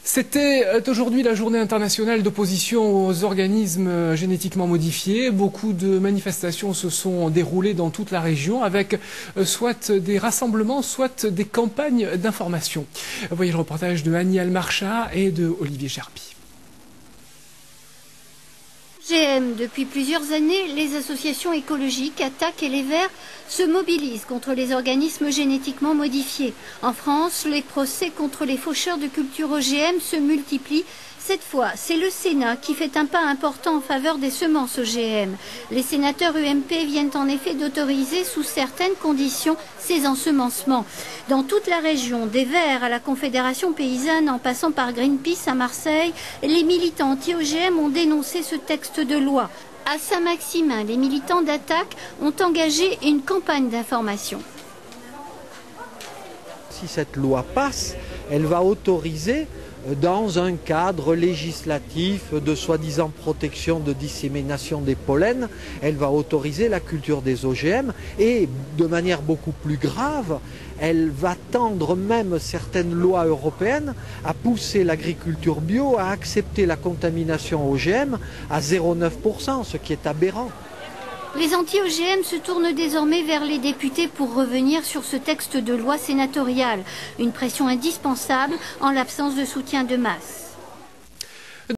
C'était aujourd'hui la journée internationale d'opposition aux organismes génétiquement modifiés. Beaucoup de manifestations se sont déroulées dans toute la région avec soit des rassemblements, soit des campagnes d'information. Voyez le reportage de Annie Almarcha et de Olivier Cherpi. Depuis plusieurs années, les associations écologiques Attaque et les Verts se mobilisent contre les organismes génétiquement modifiés. En France, les procès contre les faucheurs de culture OGM se multiplient. Cette fois, c'est le Sénat qui fait un pas important en faveur des semences OGM. Les sénateurs UMP viennent en effet d'autoriser sous certaines conditions ces ensemencements. Dans toute la région, des Verts à la Confédération paysanne en passant par Greenpeace à Marseille, les militants anti-OGM ont dénoncé ce texte de loi. À Saint-Maximin, les militants d'Attaque ont engagé une campagne d'information. Si cette loi passe, elle va autoriser dans un cadre législatif de soi-disant protection de dissémination des pollens, elle va autoriser la culture des OGM et, de manière beaucoup plus grave, elle va tendre même certaines lois européennes à pousser l'agriculture bio à accepter la contamination OGM à 0,9%, ce qui est aberrant. Les anti-OGM se tournent désormais vers les députés pour revenir sur ce texte de loi sénatorial. Une pression indispensable en l'absence de soutien de masse.